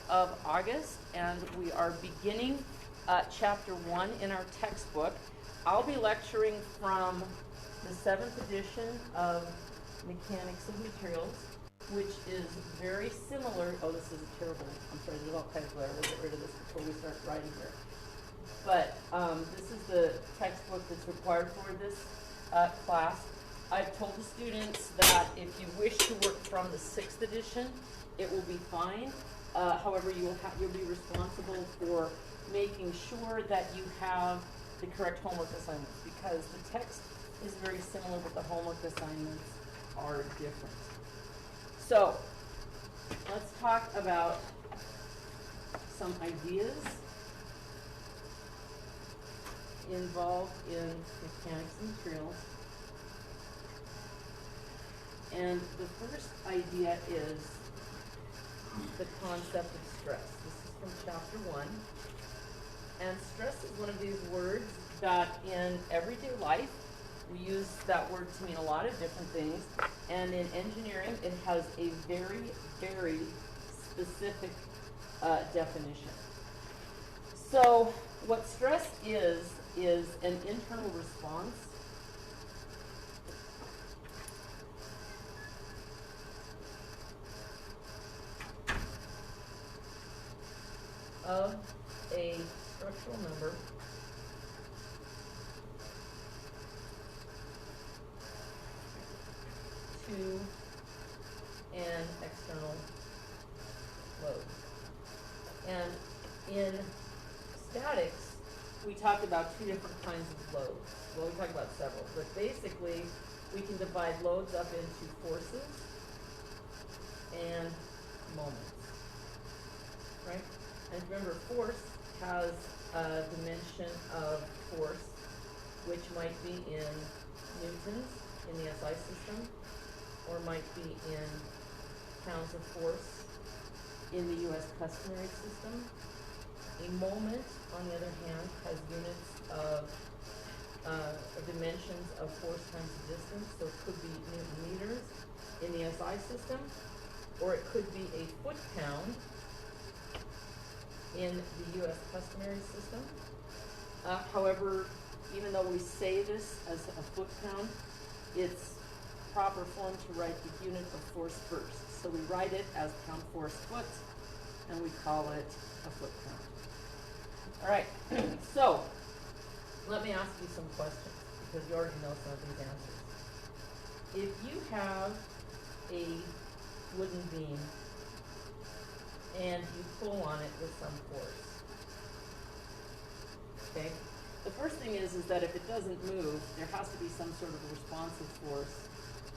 of August, and we are beginning Chapter 1 in our textbook. I'll be lecturing from the 7th edition of Mechanics of Materials, which is very similar. Oh, this is terrible. I'm sorry, there's all kinds of glare. We'll get rid of this before we start writing here. But this is the textbook that's required for this class. I've told the students that if you wish to work from the 6th edition, it will be fine. However, you'll be responsible for making sure that you have the correct homework assignments, because the text is very similar, but the homework assignments are different. So, let's talk about some ideas involved in mechanics and materials. And the first idea is the concept of stress. This is from chapter 1. And stress is one of these words that in everyday life, we use that word to mean a lot of different things. And in engineering, it has a very, very specific definition. So what stress is an internal response of a structural member to an external load. And in statics, we talked about two different kinds of loads. Well, we talked about several, but basically we can divide loads up into forces and moments, right? And remember, force has a dimension of force, which might be in newtons in the SI system, or might be in pounds of force in the US customary system. A moment, on the other hand, has units of dimensions of force times the distance, so it could be newton meters in the SI system, or it could be a foot-pound in the US customary system. However, even though we say this as a foot-pound, it's proper form to write the unit of force first. So we write it as pound force foot, and we call it a foot-pound. All right, so let me ask you some questions, because you already know some of these answers. If you have a wooden beam and you pull on it with some force, okay, the first thing is that if it doesn't move, there has to be some sort of responsive force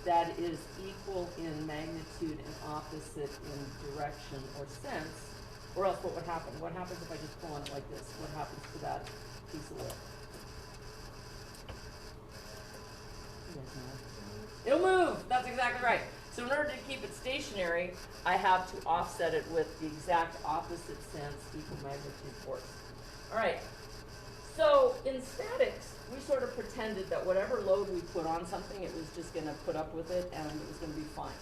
that is equal in magnitude and opposite in direction or sense, or else what would happen? What happens if I just pull on it like this? What happens to that piece of wood? It'll move. That's exactly right. So in order to keep it stationary, I have to offset it with the exact opposite sense, equal magnitude force. All right. So in statics, we sort of pretended that whatever load we put on something, it was just going to put up with it and it was going to be fine.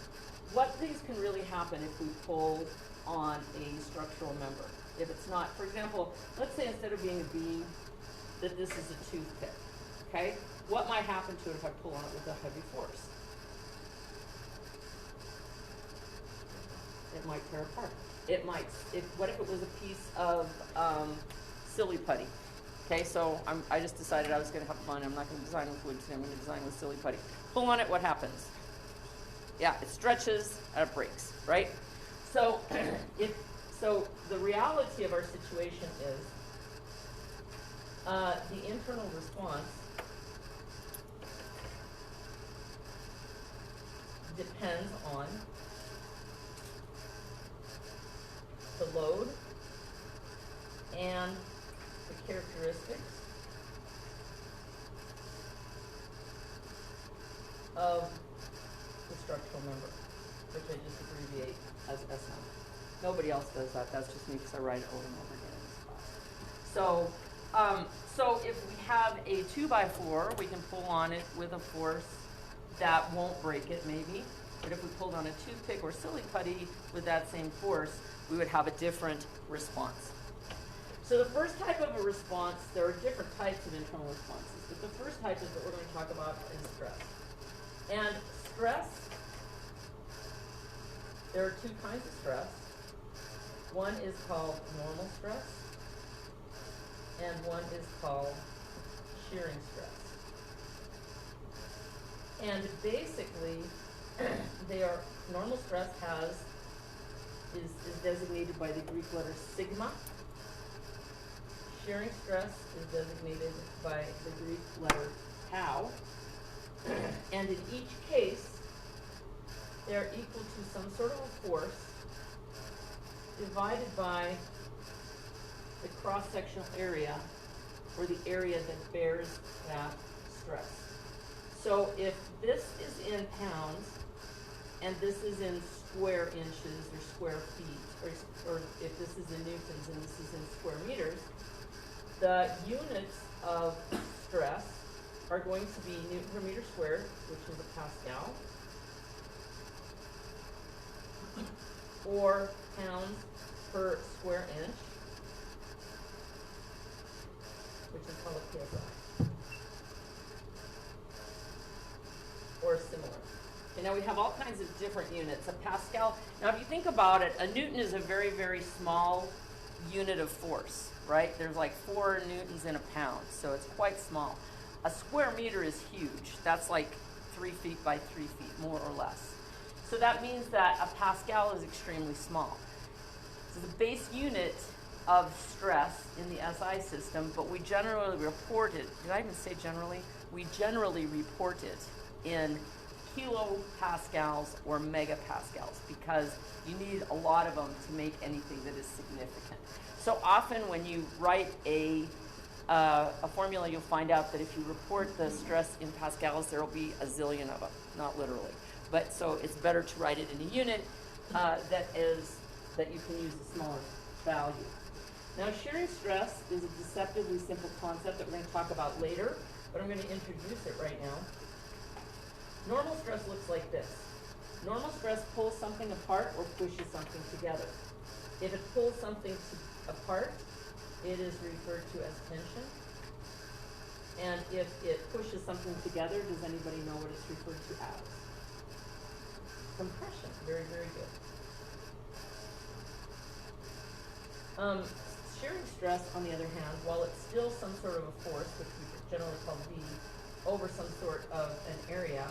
What things can really happen if we pull on a structural member? If it's not, for example, let's say instead of being a beam, that this is a toothpick, okay? What might happen to it if I pull on it with a heavy force? It might tear apart. It might, what if it was a piece of silly putty? Okay, so I just decided I was going to have fun. I'm not going to design with wood today. I'm going to design with silly putty. Pull on it, what happens? Yeah, it stretches and it breaks, right? So, so the reality of our situation is the internal response depends on the load and the characteristics of the structural member, which I just abbreviate as SM. Nobody else does that. That's just me because I write it over and over again in this class. So if we have a 2x4, we can pull on it with a force that won't break it, maybe. But if we pulled on a toothpick or silly putty with that same force, we would have a different response. So the first type of a response, there are different types of internal responses, but the first type is what we're going to talk about is stress. And stress, there are two kinds of stress. One is called normal stress, and one is called shearing stress. And basically, normal stress is designated by the Greek letter sigma. Shearing stress is designated by the Greek letter tau. And in each case, they are equal to some sort of a force divided by the cross-sectional area, or the area that bears that stress. So if this is in pounds, and this is in square inches or square feet, or if this is in newtons and this is in square meters, the units of stress are going to be Newton per meter squared, which is a Pascal, or pounds per square inch, which is called a PSI, or similar. Okay, now we have all kinds of different units. A Pascal, now if you think about it, a Newton is a very, very small unit of force, right? There's like 4 newtons in a pound, so it's quite small. A square meter is huge. That's like 3 feet by 3 feet, more or less. So that means that a Pascal is extremely small. So the base unit of stress in the SI system, but we generally report it, did I even say generally? We generally report it in kilopascals or megapascals, because you need a lot of them to make anything that is significant. So often when you write a formula, you'll find out that if you report the stress in pascals, there will be a zillion of them, not literally. But so it's better to write it in a unit that you can use a smaller value. Now, shearing stress is a deceptively simple concept that we're going to talk about later, but I'm going to introduce it right now. Normal stress looks like this. Normal stress pulls something apart or pushes something together. If it pulls something apart, it is referred to as tension. And if it pushes something together, does anybody know what it's referred to as? Compression. Very, very good. Shearing stress, on the other hand, while it's still some sort of a force, which we generally call V, over some sort of an area,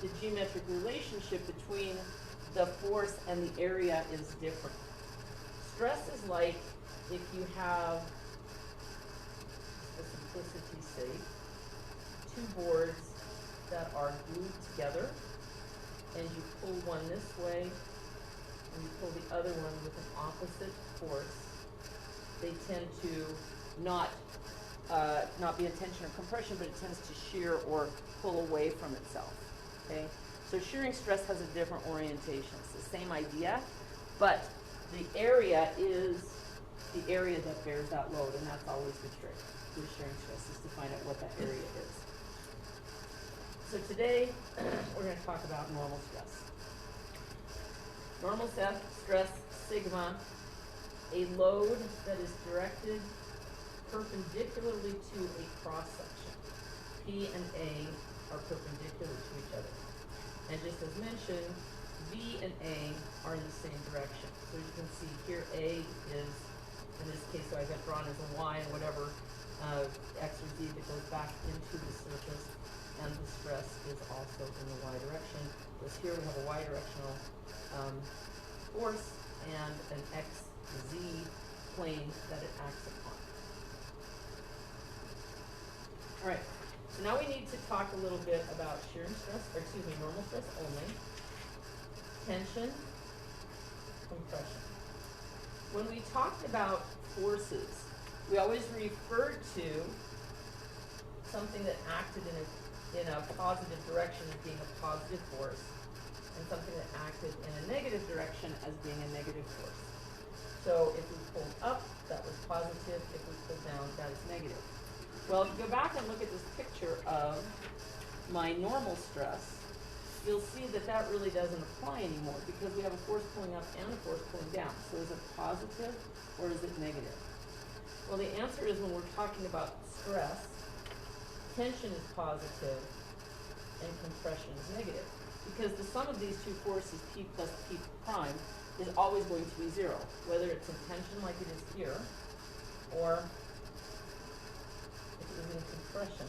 the geometric relationship between the force and the area is different. Stress is like if you have, for simplicity's sake, 2 boards that are glued together, and you pull one this way, and you pull the other one with an opposite force. They tend to not be in tension or compression, but it tends to shear or pull away from itself. Okay, so shearing stress has a different orientation. It's the same idea, but the area is the area that bears that load, and that's always the trick with shearing stress, is to find out what that area is. So today, we're going to talk about normal stress. Normal stress, sigma, a load that is directed perpendicularly to a cross-section. P and A are perpendicular to each other. And just as mentioned, V and A are in the same direction. So you can see here A is, in this case, so I have drawn as a Y, and whatever X or Z that goes back into the surface, and the stress is also in the Y direction. Whereas here we have a Y directional force and an XZ plane that it acts upon. All right, so now we need to talk a little bit about shearing stress, or excuse me, normal stress only, tension, compression. When we talked about forces, we always referred to something that acted in a positive direction as being a positive force, and something that acted in a negative direction as being a negative force. So if we pulled up, that was positive. If we pulled down, that is negative. Well, if you go back and look at this picture of my normal stress, you'll see that that really doesn't apply anymore because we have a force pulling up and a force pulling down. So is it positive or is it negative? Well, the answer is when we're talking about stress, tension is positive and compression is negative. Because the sum of these two forces, P plus P prime, is always going to be 0. Whether it's in tension like it is here, or if it is in compression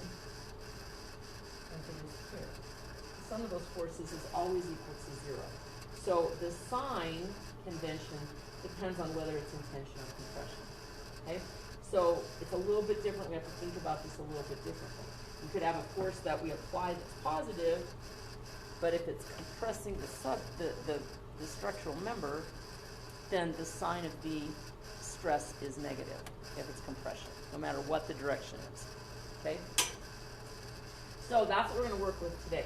like it is here. The sum of those forces is always equal to 0. So the sign convention depends on whether it's in tension or compression. Okay? So it's a little bit different. We have to think about this a little bit differently. We could have a force that we apply that's positive, but if it's compressing the structural member, then the sign of the stress is negative if it's compression, no matter what the direction is. Okay? So that's what we're going to work with today.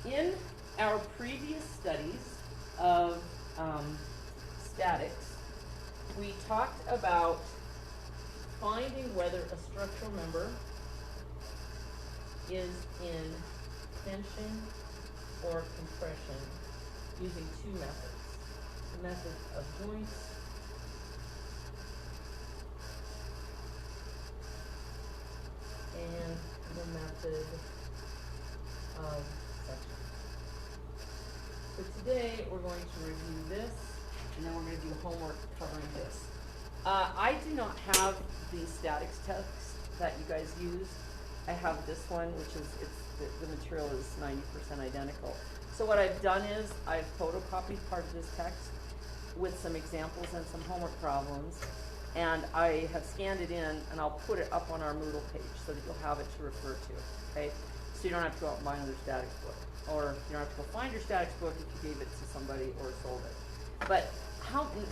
In our previous studies of statics, we talked about finding whether a structural member is in tension or compression using two methods. The method of joints and the method of section. So today we're going to review this, and then we're going to do homework covering this. I do not have the statics text that you guys use. I have this one, which is the material is 90% identical. So what I've done is I've photocopied part of this text with some examples and some homework problems, and I have scanned it in, and I'll put it up on our Moodle page so that you'll have it to refer to. Okay, so you don't have to go out and buy another statics book, or you don't have to go find your statics book if you gave it to somebody or sold it. But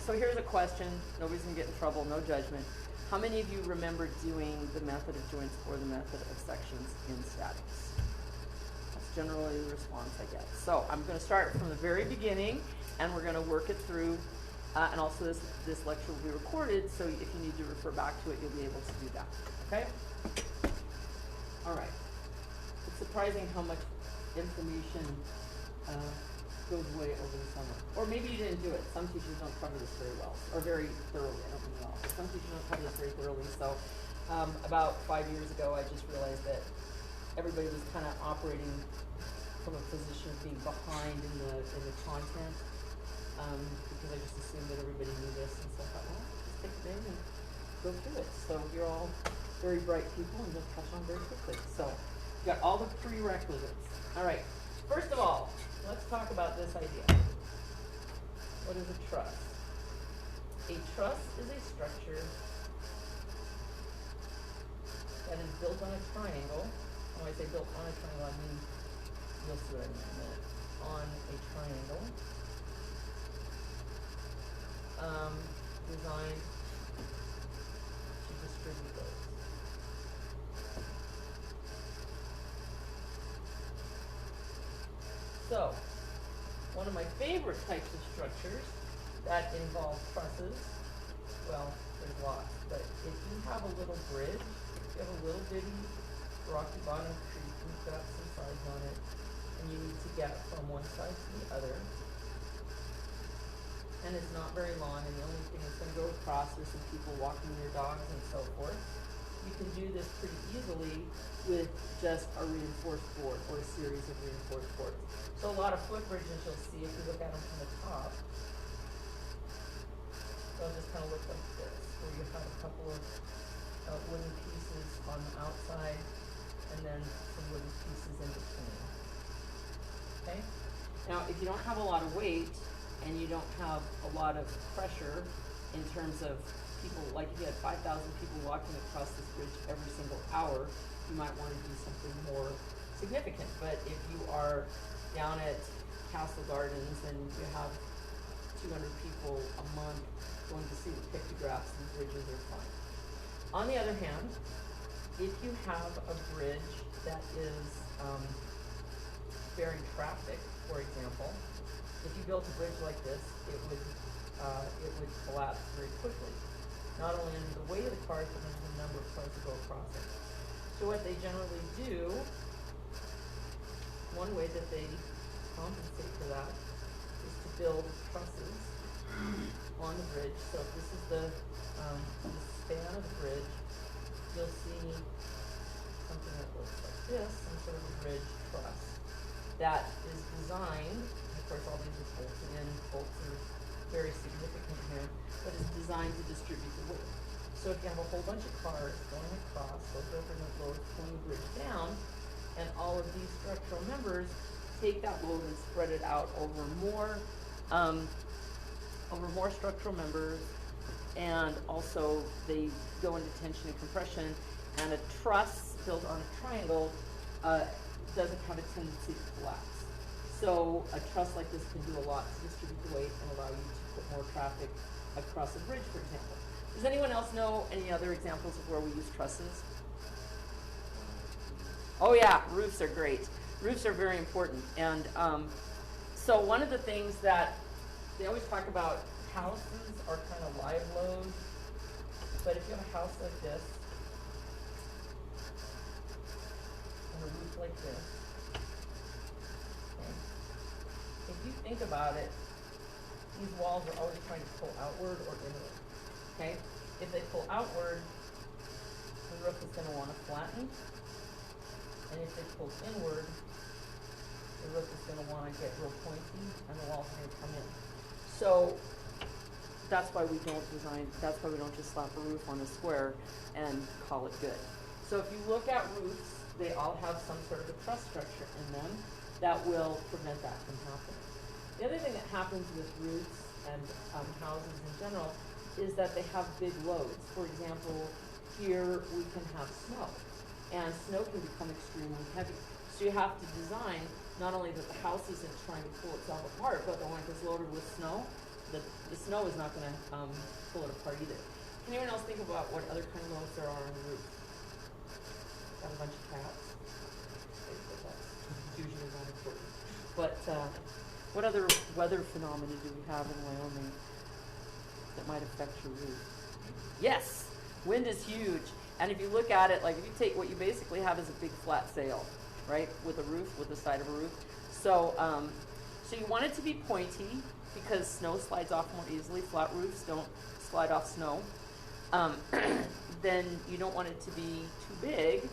so here's a question. Nobody's gonna get in trouble. No judgment. How many of you remember doing the method of joints or the method of sections in statics? That's generally the response I get. So I'm going to start from the very beginning, and we're going to work it through. And also this lecture will be recorded, so if you need to refer back to it, you'll be able to do that. Okay? All right. It's surprising how much information goes away over the summer. Or maybe you didn't do it. Some teachers don't cover this very well, or very thoroughly. I don't mean well. Some teachers don't cover this very thoroughly. So about 5 years ago, I just realized that everybody was kind of operating from a position of being behind in the content, because I just assumed that everybody knew this, and so I thought, well, just take a day and go through it. So you're all very bright people and just catch on very quickly. So you got all the prerequisites. All right. First of all, let's talk about this idea. What is a truss? A truss is a structure that is built on a triangle. And when I say built on a triangle, I mean, you'll see what I mean in a minute. On a triangle. Designed to distribute those. So, one of my favorite types of structures that involve trusses, well, there's lots, but if you have a little bridge, if you have a little bitty rocky bottom creek and you've got some sides on it, and you need to get from one side to the other, and it's not very long, and the only thing that's going to go across is some people walking their dogs and so forth, you can do this pretty easily with just a reinforced board or a series of reinforced boards. So a lot of footbridges you'll see if you look at them from the top, they'll just kind of look like this, where you have a couple of wooden pieces on the outside and then some wooden pieces in between. Okay? Now, if you don't have a lot of weight and you don't have a lot of pressure in terms of people, like if you had 5,000 people walking across this bridge every single hour, you might want to do something more significant. But if you are down at Castle Gardens and you have 200 people a month going to see the pictographs, these bridges are fine. On the other hand, if you have a bridge that is bearing traffic, for example, if you built a bridge like this, it would collapse very quickly. Not only under the weight of the cars, but under the number of cars that go across it. So what they generally do one way that they compensate for that is to build trusses on the bridge. So if this is the span of the bridge, you'll see something that looks like this, some sort of a bridge truss that is designed, and of course all these are bolted in, bolts are very significant here, but is designed to distribute the weight. So if you have a whole bunch of cars going across, those government loads pulling the bridge down, and all of these structural members take that load and spread it out over more structural members, and also they go into tension and compression, and a truss built on a triangle doesn't have a tendency to collapse. So a truss like this can do a lot to distribute the weight and allow you to put more traffic across a bridge, for example. Does anyone else know any other examples of where we use trusses? Oh yeah, roofs are great. Roofs are very important. And so one of the things that they always talk about, houses are kind of live load, but if you have a house like this, and a roof like this, okay, if you think about it, these walls are always trying to pull outward or inward, okay? If they pull outward, the roof is going to want to flatten, and if they pull inward, the roof is going to want to get real pointy, and the walls are going to come in. So that's why we don't just slap a roof on a square and call it good. So if you look at roofs, they all have some sort of a truss structure in them that will prevent that from happening. The other thing that happens with roofs and houses in general is that they have big loads. For example, here we can have snow, and snow can become extremely heavy. So you have to design not only that the house isn't trying to pull itself apart, but when it's loaded with snow, the snow is not going to pull it apart either. Can anyone else think about what other kind of loads there are on the roof? Got a bunch of cats. That's usually not important. But what other weather phenomena do we have in Wyoming that might affect your roof? Yes, wind is huge. And if you look at it, like if you take what you basically have is a big flat sail, right, with a roof, with the side of a roof. So, so you want it to be pointy because snow slides off more easily. Flat roofs don't slide off snow. Then you don't want it to be too big.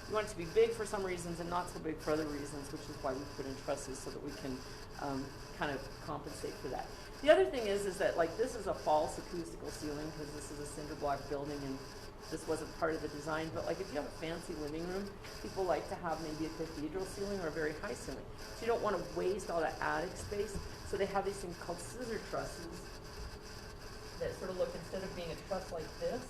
You want it to be big for some reasons and not so big for other reasons, which is why we put in trusses so that we can kind of compensate for that. The other thing is that like this is a false acoustical ceiling because this is a cinder block building and this wasn't part of the design, but like if you have a fancy living room, people like to have maybe a cathedral ceiling or a very high ceiling. So you don't want to waste all that attic space. So they have these things called scissor trusses that sort of look, instead of being a truss like this,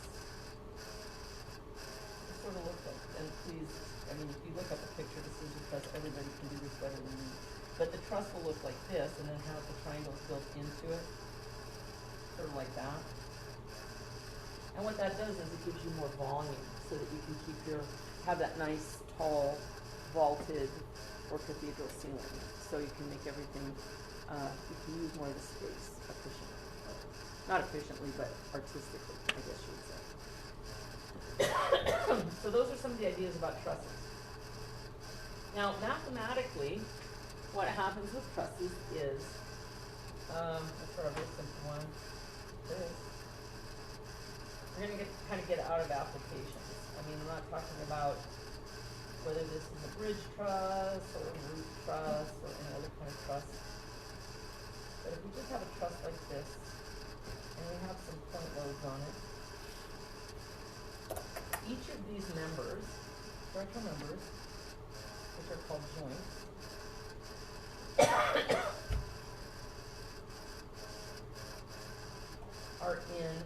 it sort of looks like, and please, I mean, if you look up a picture of a scissor truss, everybody can do this better than me. But the truss will look like this and then have the triangles built into it, sort of like that. And what that does is it gives you more volume so that you can have that nice, tall, vaulted or cathedral ceiling. So you can make everything, you can use more of the space efficiently. Not efficiently, but artistically, I guess you would say. So those are some of the ideas about trusses. Now, mathematically, what happens with trusses is, let's start a very simple one. We're going to kind of get out of applications. I mean, I'm not talking about whether this is a bridge truss or a roof truss or any other kind of truss. But if we just have a truss like this, and we have some point loads on it, each of these members, structural members, which are called joints, are in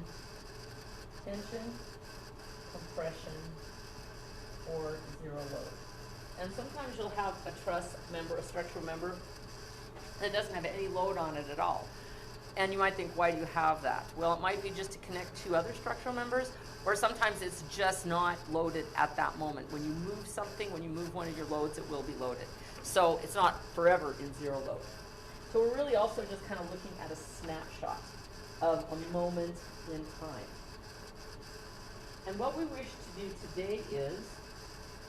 tension, compression, or zero load. And sometimes you'll have a truss member, a structural member, that doesn't have any load on it at all. And you might think, why do you have that? Well, it might be just to connect two other structural members, or sometimes it's just not loaded at that moment. When you move something, when you move one of your loads, it will be loaded. So it's not forever in zero load. So we're really also just kind of looking at a snapshot of a moment in time. And what we wish to do today is,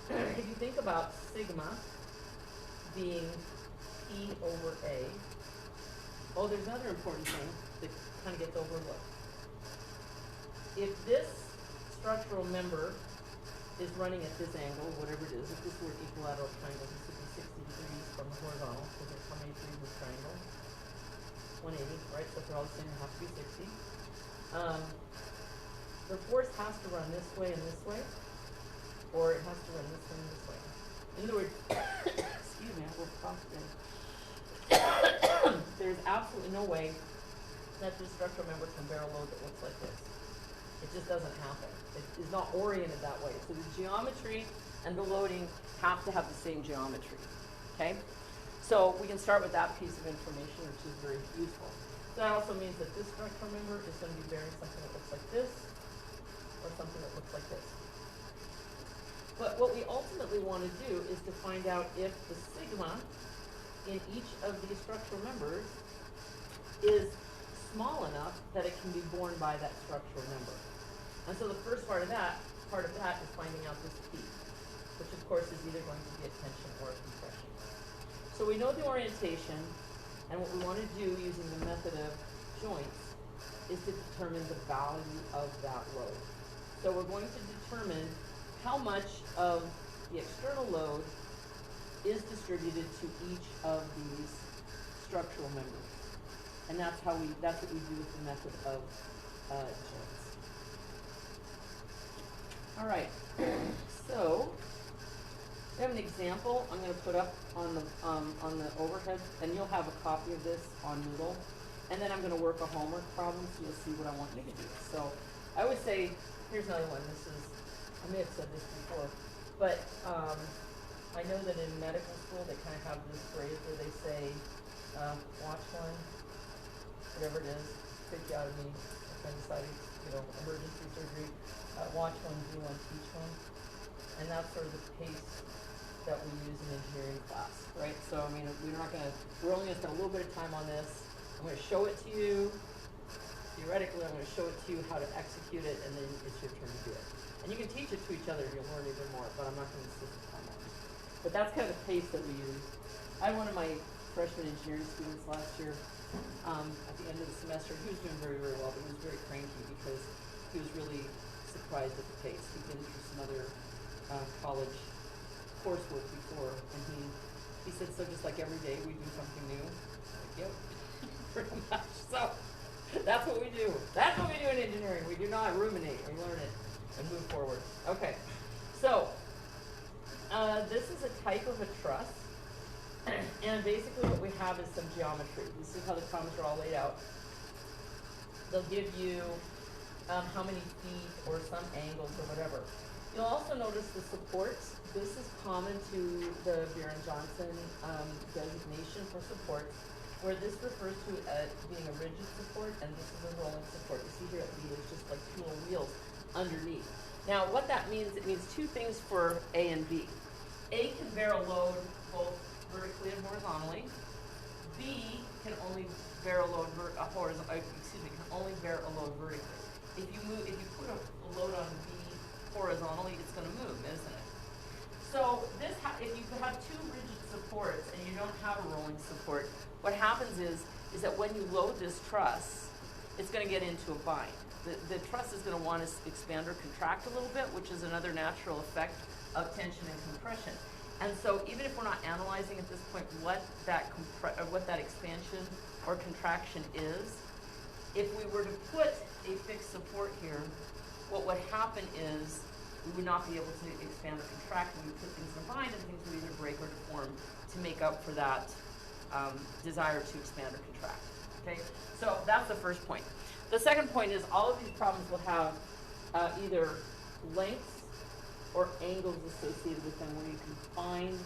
if you think about sigma being P over A. Oh, there's another important thing that kind of gets overlooked. If this structural member is running at this angle, whatever it is, if this were an equilateral triangle, this would be 60 degrees from the horizontal, because it's how many degrees of triangle? 180, right? So if they're all the same, it has to be 60. The force has to run this way and this way, or it has to run this way and this way. In other words, excuse me, I will cough again. There's absolutely no way that this structural member can bear a load that looks like this. It just doesn't happen. It is not oriented that way. So the geometry and the loading have to have the same geometry, okay? So we can start with that piece of information, which is very useful. So that also means that this structural member is going to be bearing something that looks like this, or something that looks like this. But what we ultimately want to do is to find out if the sigma in each of these structural members is small enough that it can be borne by that structural member. And so the first part of that is finding out this P, which of course is either going to be a tension or a compression. So we know the orientation, and what we want to do using the method of joints is to determine the value of that load. So we're going to determine how much of the external load is distributed to each of these structural members. And that's what we do with the method of joints. All right, so we have an example I'm going to put up on the overhead, and you'll have a copy of this on Moodle. And then I'm going to work a homework problem, so you'll see what I want you to do. So I would say, here's another one. I may have said this before, but I know that in medical school they kind of have this phrase where they say, watch one, whatever it is, tracheotomy, appendicitis, emergency surgery, watch one, do one, teach one. And that's sort of the pace that we use in engineering class, right? So, I mean, we're only going to spend a little bit of time on this. I'm going to show it to you. Theoretically, I'm going to show it to you how to execute it, and then it's your turn to do it. And you can teach it to each other if you'll learn even more, but I'm not going to insist upon that. But that's kind of the pace that we use. I had one of my freshman engineering students last year, at the end of the semester. He was doing very, very well, but he was very cranky because he was really surprised at the pace. He'd been through some other college coursework before, and he said, so just like every day we do something new? Like, yep, pretty much. So that's what we do. That's what we do in engineering. We do not ruminate. We learn it and move forward. Okay, so this is a type of a truss, and basically what we have is some geometry. This is how the problems are all laid out. They'll give you how many feet or some angles or whatever. You'll also notice the supports. This is common to the Buren-Johnson designation for supports, where this refers to being a rigid support, and this is a rolling support. You see here at B, there's just like two little wheels underneath. Now, what that means, it means two things for A and B. A can bear a load both vertically and horizontally. B can only bear a load can only bear a load vertically. If you put a load on B horizontally, it's going to move, isn't it? So if you have two rigid supports and you don't have a rolling support, what happens is that when you load this truss, it's going to get into a bind. The truss is going to want to expand or contract a little bit, which is another natural effect of tension and compression. And so even if we're not analyzing at this point what that expansion or contraction is, if we were to put a fixed support here, what would happen is we would not be able to expand or contract, and we would put things in a bind, and things would either break or deform to make up for that desire to expand or contract. Okay, so that's the first point. The second point is all of these problems will have either lengths or angles associated with them, where you can find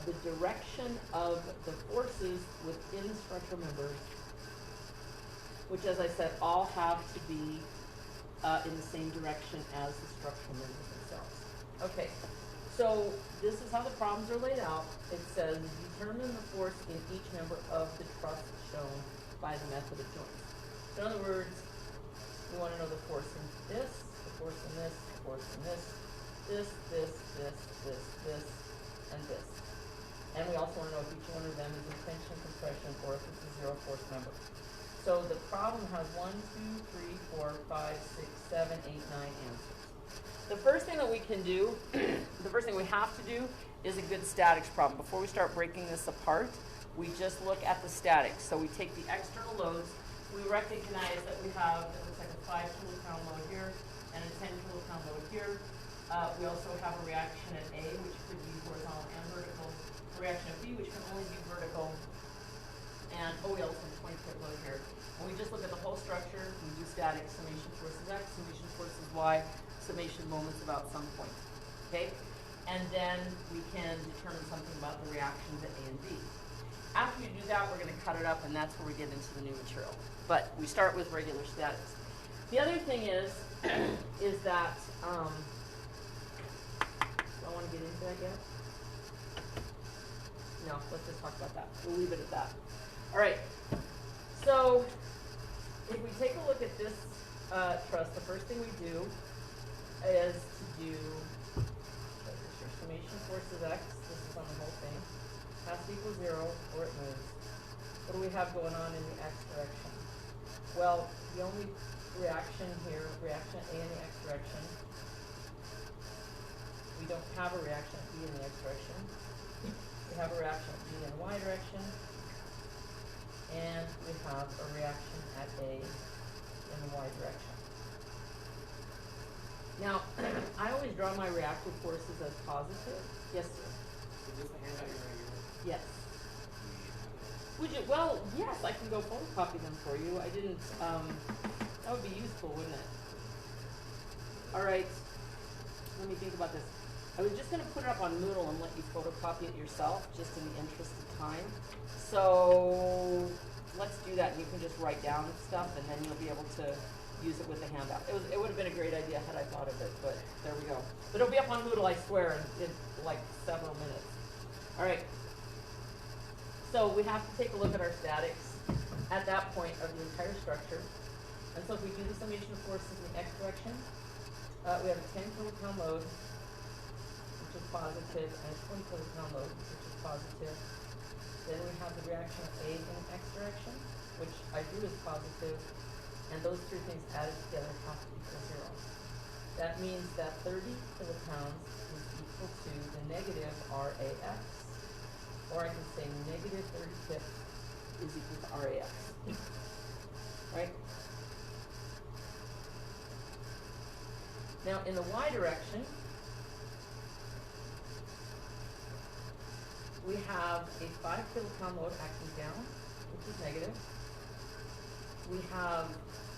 the direction of the forces within the structural member, which, as I said, all have to be in the same direction as the structural members themselves. Okay, so this is how the problems are laid out. It says, determine the force in each member of the truss shown by the method of joints. So in other words, we want to know the force in this, the force in this, the force in this, and this. And we also want to know if each one of them is in tension, compression, or if it's a zero force member. So the problem has 1, 2, 3, 4, 5, 6, 7, 8, 9 answers. The first thing that we can do, the first thing we have to do is a good statics problem. Before we start breaking this apart, we just look at the statics. So we take the external loads. We recognize that we have, it looks like a 5 kilopound load here and a 10 kilopound load here. We also have a reaction at A, which could be horizontal and vertical. A reaction at B, which can only be vertical. And we also have a 20 foot load here. And we just look at the whole structure. We do statics, summation forces X, summation forces Y, summation moments about some point. Okay? And then we can determine something about the reactions at A and B. After you do that, we're going to cut it up, and that's where we get into the new material. But we start with regular statics. The other thing is that, do I want to get into that yet? No, let's just talk about that. We'll leave it at that. All right. So if we take a look at this truss, the first thing we do is to do your summation force of X. This is on the whole thing. Has to equal 0 or it moves. What do we have going on in the X direction? Well, the only reaction here, reaction A in the X direction. We don't have a reaction at B in the X direction. We have a reaction at B in the Y direction. And we have a reaction at A in the Y direction. Now, I always draw my reactive forces as positive. Yes, sir. Is this the handout you're going to use? Yes. Would you? Well, yes, I can go photocopy them for you. I didn't, that would be useful, wouldn't it? All right, let me think about this. I was just going to put it up on Moodle and let you photocopy it yourself, just in the interest of time. So let's do that, and you can just write down stuff, and then you'll be able to use it with the handout. It would have been a great idea had I thought of it, but there we go. But it'll be up on Moodle, I swear, in like several minutes. All right. So we have to take a look at our statics at that point of the entire structure. And so if we do the summation of forces in the X direction, we have a 10 kilopound load, which is positive, and a 20 kilopound load, which is positive. Then we have the reaction of A in the X direction, which I drew as positive, and those three things added together have to equal 0. That means that 30 kilopounds is equal to the negative RAX. Or I can say negative 30 pips is equal to RAX. Right? Now in the Y direction, we have a 5 kilopound load acting down, which is negative. We have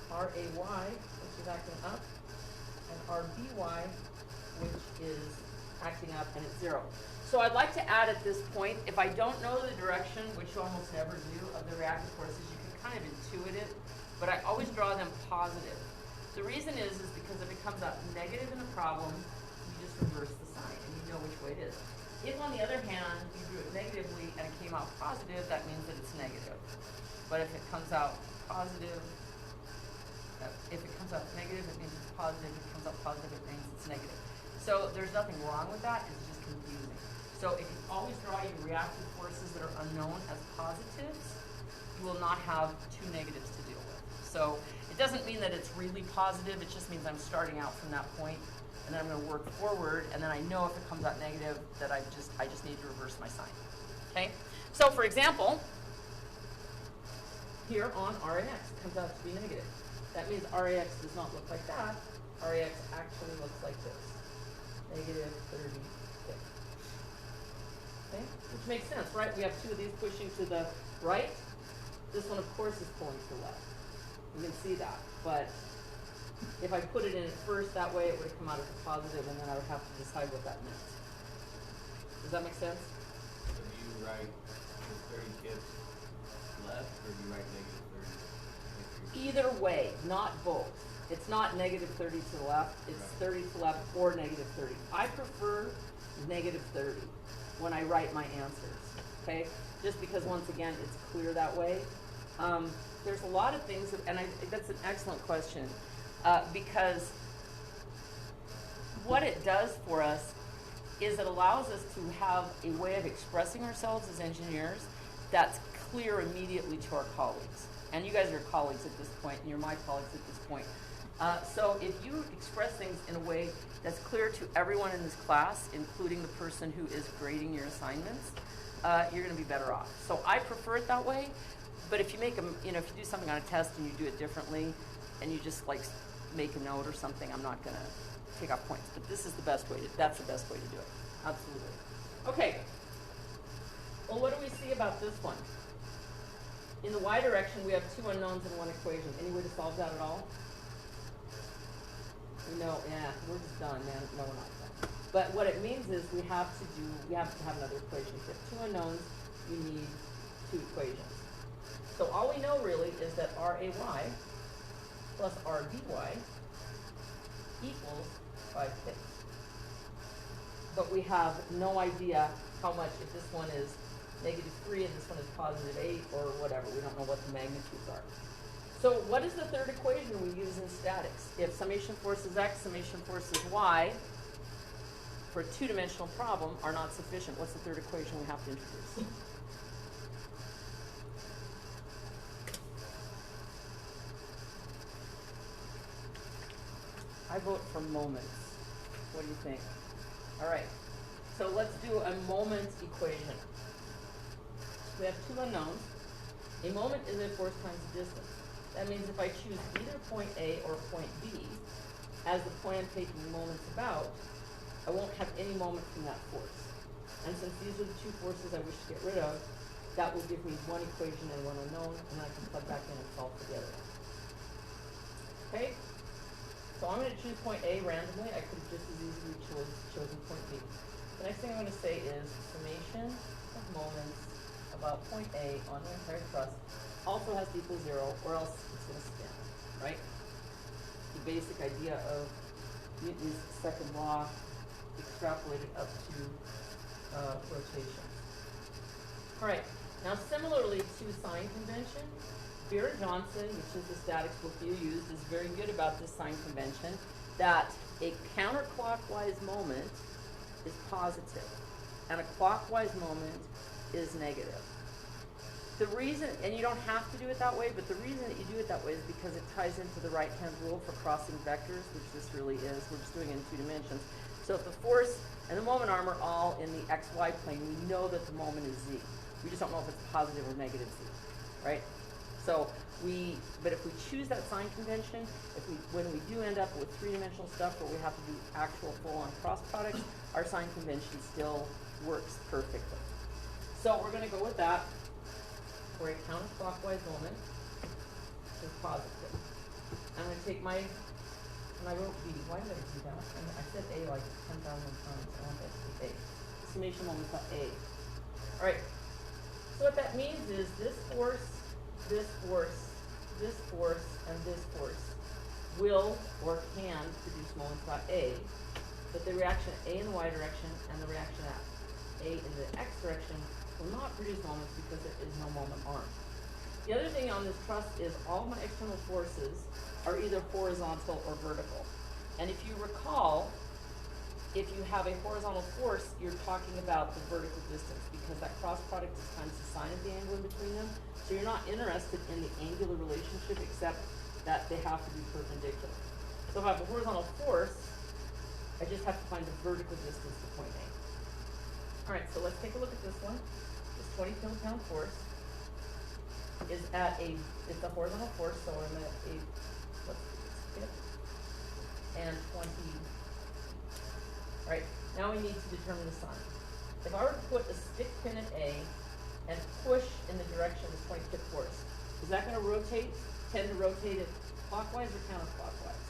RAY, which is acting up, and RBY, which is acting up, and it's 0. So I'd like to add at this point, if I don't know the direction, which you almost never do, of the reactive forces, you can kind of intuit it, but I always draw them positive. The reason is because if it comes out negative in a problem, you just reverse the sign, and you know which way it is. If, on the other hand, you drew it negatively and it came out positive, that means that it's negative. But if it comes out positive, if it comes out negative, it means it's positive. If it comes out positive, it means it's negative. So there's nothing wrong with that, it's just confusing. So if you always draw your reactive forces that are unknown as positives, you will not have two negatives to deal with. So it doesn't mean that it's really positive, it just means I'm starting out from that point, and then I'm going to work forward, and then I know if it comes out negative that I just need to reverse my sign. Okay? So for example, here on RAX, it comes out to be negative. That means RAX does not look like that. RAX actually looks like this. Negative 36. Okay? Which makes sense, right? We have two of these pushing to the right. This one, of course, is pulling to the left. You can see that. But if I put it in at first, that way it would have come out as a positive, and then I would have to decide what that meant. Does that make sense? So do you write the 30 kips left, or do you write negative 30? Either way, not both. It's not negative 30 to the left, it's 30 to the left or negative 30. I prefer negative 30 when I write my answers, okay? Just because, once again, it's clear that way. There's a lot of things, and that's an excellent question, because what it does for us is it allows us to have a way of expressing ourselves as engineers that's clear immediately to our colleagues. And you guys are colleagues at this point, and you're my colleagues at this point. So if you express things in a way that's clear to everyone in this class, including the person who is grading your assignments, you're going to be better off. So I prefer it that way. But if you make a, if you do something on a test and you do it differently, and you just like make a note or something, I'm not going to take off points. But this is the best way to. That's the best way to do it. Absolutely. Okay. Well, what do we see about this one? In the y direction, we have two unknowns and one equation. Any way to solve that at all? No, yeah, we're just done, man. No, we're not done. But what it means is we have to have another equation. If you have two unknowns, you need two equations. So all we know really is that RAY plus RBY equals 5/6. But we have no idea how much, if this one is -3 and this one is +8 or whatever. We don't know what the magnitudes are. So what is the third equation we use in statics? If summation forces X, summation forces Y for a two-dimensional problem are not sufficient, what's the third equation we have to introduce? I vote for moments. What do you think? All right. So let's do a moment equation. We have two unknowns. A moment is a force times a distance. That means if I choose either point A or point B as the point I'm taking the moments about, I won't have any moment from that force. And since these are the two forces I wish to get rid of, that will give me one equation and one unknown, and then I can plug back in and solve for the other one. Okay? So I'm going to choose point A randomly. I could have just as easily chosen point B. The next thing I'm going to say is summation of moments about point A on the entire truss also has to equal 0, or else it's going to spin, right? The basic idea of Newton's second law extrapolated up to rotation. All right, now similarly to sign convention, Beer and Johnson, which is the statics book you used, is very good about this sign convention, that a counterclockwise moment is positive, and a clockwise moment is negative. The reason, and you don't have to do it that way, but the reason that you do it that way is because it ties into the right-hand rule for crossing vectors, which this really is. We're just doing it in 2 dimensions. So if the force and the moment arm are all in the xy plane, we know that the moment is z. We just don't know if it's positive or negative z, right? So but if we choose that sign convention, when we do end up with 3-dimensional stuff where we have to do actual full-on cross products, our sign convention still works perfectly. So we're going to go with that. For a counterclockwise moment is positive. I'm going to take my, and I wrote B. Why did I do that? I said A like 10,000 times. I want that to be A. Summation moment is A. All right. So what that means is this force, this force, this force, and this force will or can produce moments about A, but the reaction A in the y direction and the reaction at A in the x direction will not produce moments because there is no moment arm. The other thing on this truss is all my external forces are either horizontal or vertical. And if you recall, if you have a horizontal force, you're talking about the vertical distance because that cross product is times the sine of the angle in between them. So you're not interested in the angular relationship except that they have to be perpendicular. So if I have a horizontal force, I just have to find the vertical distance to point A. All right, so let's take a look at this one. This 20 kilopound force is it's a horizontal force, so I'm at let's skip, and 20. All right, now we need to determine the sign. If I were to put a stick pin at A and push in the direction of the 20 kip force, is that going to tend to rotate it clockwise or counterclockwise?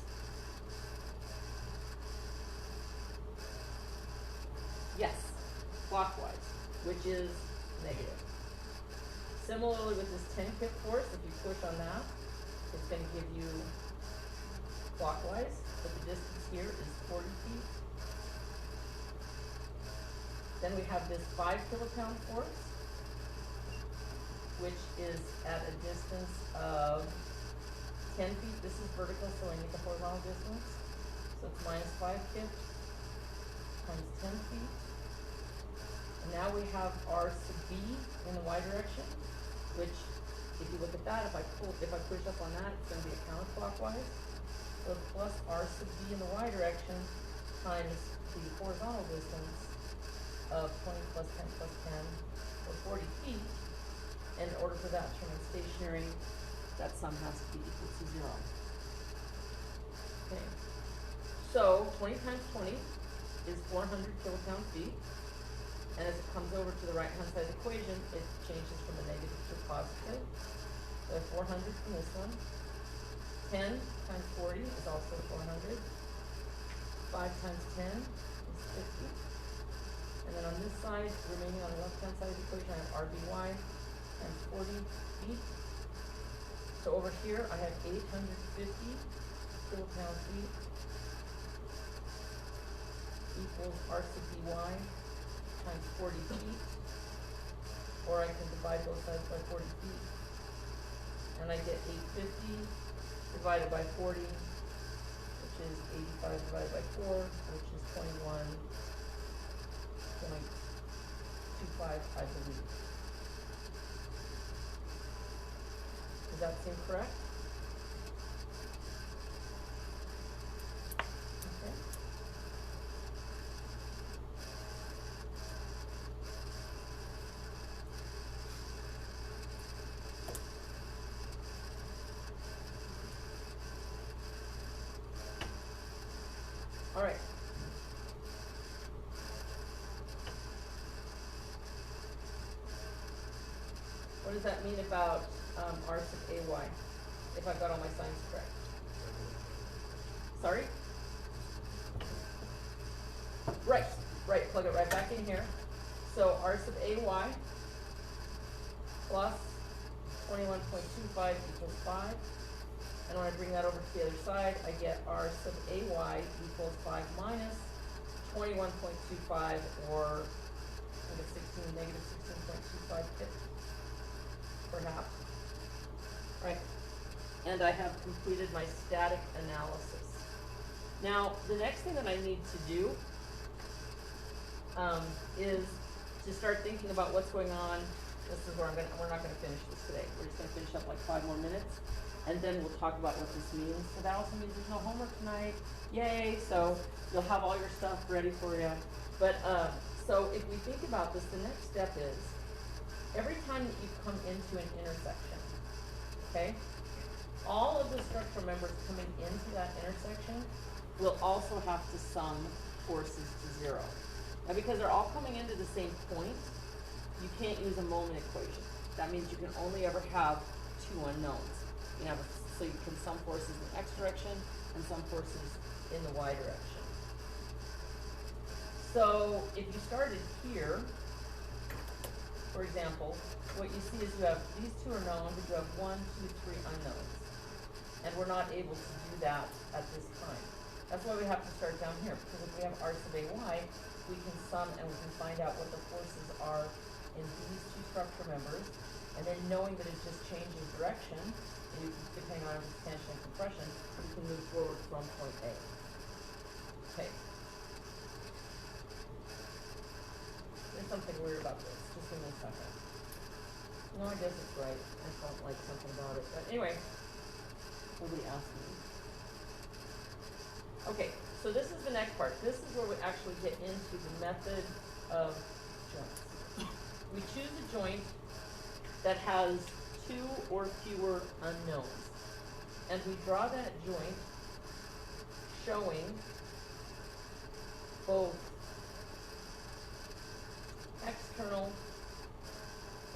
Yes, clockwise, which is negative. Similarly with this 10 kip force, if you push on that, it's going to give you clockwise, but the distance here is 40 feet. Then we have this 5 kilopound force, which is at a distance of 10 feet. This is vertical, so I need the horizontal distance. So it's minus 5 kips. times 10 feet. And now we have R sub B in the Y direction, which, if you look at that, if I push up on that, it's gonna be a counterclockwise. So plus R sub B in the Y direction times the horizontal distance of 20 plus 10 plus 10, or 40 feet. And in order for that to remain stationary, that sum has to be equal to 0. Okay. So 20 times 20 is 400 kilopound feet. And as it comes over to the right-hand side of the equation, it changes from a negative to a positive. So 400 from this one. 10 times 40 is also 400. 5 times 10 is 50. And then on this side, remaining on the left-hand side of the equation, I have RBY times 40 feet. So over here, I have 850 kilopound feet equals R sub BY times 40 feet. Or I can divide both sides by 40 feet. And I get 850 divided by 40, which is 85 divided by 4, which is 21.25, I believe. Does that seem correct? Okay. All right. What does that mean about R sub AY, if I've got all my signs correct? Sorry? Right, plug it right back in here. So R sub AY plus 21.25 equals 5. And when I bring that over to the other side, I get R sub AY equals 5 minus 21.25, or I think it's negative 16.25 perhaps. Right. And I have completed my static analysis. Now, the next thing that I need to do is to start thinking about what's going on. This is where we're not gonna finish this today. We're just gonna finish up like 5 more minutes, and then we'll talk about what this means. So that also means there's no homework tonight. Yay! So you'll have all your stuff ready for you. But so if we think about this, the next step is every time that you come into an intersection, okay, all of the structural members coming into that intersection will also have to sum forces to 0. Now, because they're all coming into the same point, you can't use a moment equation. That means you can only ever have 2 unknowns. So you can sum forces in the X direction and sum forces in the Y direction. So if you started here, for example, what you see is you have these 2 are known, but you have 1, 2, 3 unknowns. And we're not able to do that at this time. That's why we have to start down here, because if we have R sub AY, we can sum and we can find out what the forces are in these 2 structure members, and then knowing that it just changes direction, depending on its tension and compression, we can move forward from point A. Okay. There's something weird about this. Just give me a second. No, I guess it's right. I felt like something about it. But anyway, nobody asked me. Okay, so this is the next part. This is where we actually get into the method of joints. We choose a joint that has 2 or fewer unknowns. And we draw that joint showing both external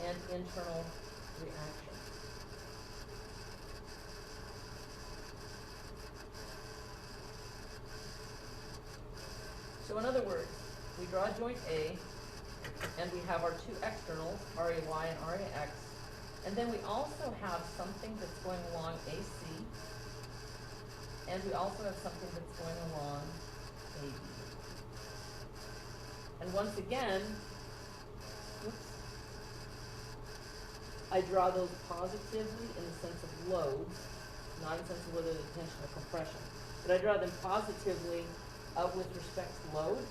and internal reaction. So in other words, we draw joint A, and we have our 2 externals, RAY and RAX, and then we also have something that's going along AC, and we also have something that's going along AB. And once again, I draw those positively in the sense of loads, not in the sense of whether they're tension or compression, but I draw them positively with respect to load,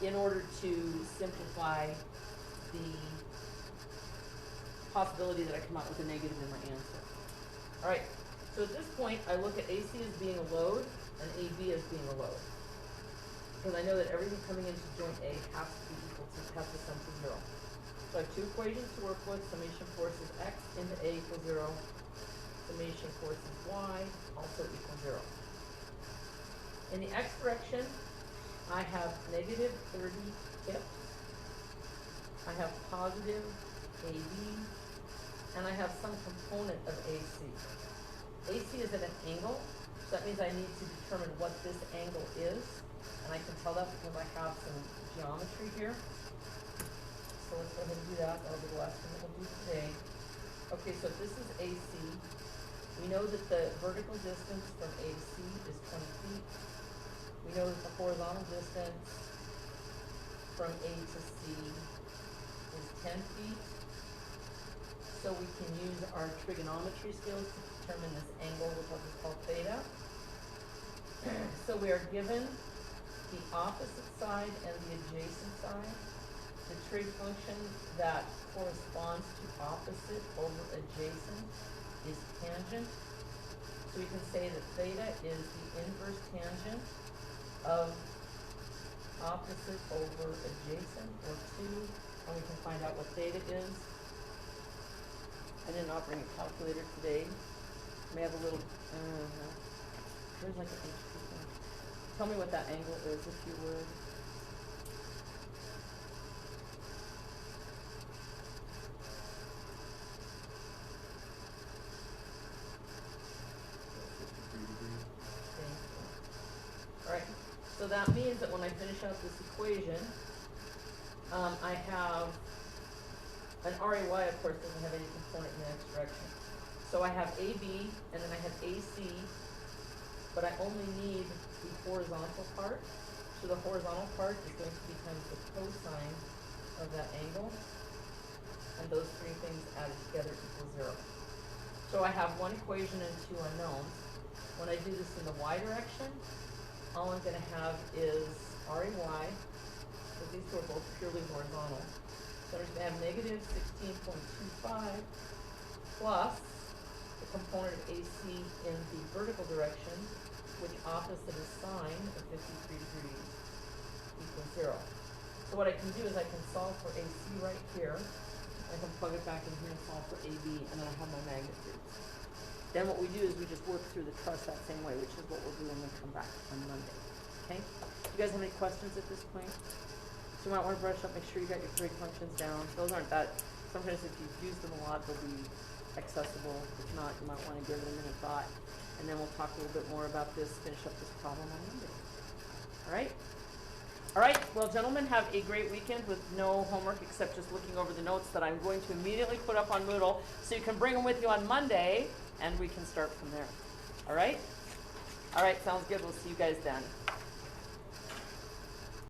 in order to simplify the possibility that I come out with a negative in my answer. Alright, so at this point, I look at AC as being a load and AB as being a load. Because I know that everything coming into joint A has to be equal to, has to sum to 0. So I have two equations to work with. Summation force is X into A equals 0. Summation force is Y also equals 0. In the X direction, I have negative 30 kips. I have positive AB, and I have some component of AC. AC is at an angle, so that means I need to determine what this angle is, and I can tell that because I have some geometry here. So let's go ahead and do that. That'll be the last thing that we'll do today. Okay, so if this is AC, we know that the vertical distance from A to C is 20 feet. We know that the horizontal distance from A to C is 10 feet. So we can use our trigonometry skills to determine this angle, which I'll just call theta. So we are given the opposite side and the adjacent side. The trig function that corresponds to opposite over adjacent is tangent. So we can say that theta is the inverse tangent of opposite over adjacent, or 2, and we can find out what theta is. I did not bring a calculator today. May have a little, there's like an HP thing. Tell me what that angle is, if you would. Alright, so that means that when I finish out this equation, I have an RAY, of course, doesn't have any component in the X direction. So I have AB, and then I have AC, but I only need the horizontal part. So the horizontal part is going to be times the cosine of that angle, and those three things added together equals 0. So I have one equation and two unknowns. When I do this in the Y direction, all I'm going to have is RAY, because these two are both purely horizontal. So I'm just going to have negative 16.25 plus the component of AC in the vertical direction, which opposite is sine of 53 degrees equals 0. So what I can do is I can solve for AC right here. I can plug it back in here and solve for AB, and then I have my magnitudes. Then what we do is we just work through the truss that same way, which is what we'll do when we come back on Monday. Okay? You guys have any questions at this point? So you might want to brush up, make sure you got your trig functions down. Those aren't that, sometimes if you've used them a lot, they'll be accessible. If not, you might want to give it a minute thought. And then we'll talk a little bit more about this, finish up this problem on Monday. Alright? Alright, well gentlemen, have a great weekend with no homework except just looking over the notes that I'm going to immediately put up on Moodle, so you can bring them with you on Monday, and we can start from there. Alright? Alright, sounds good. We'll see you guys then.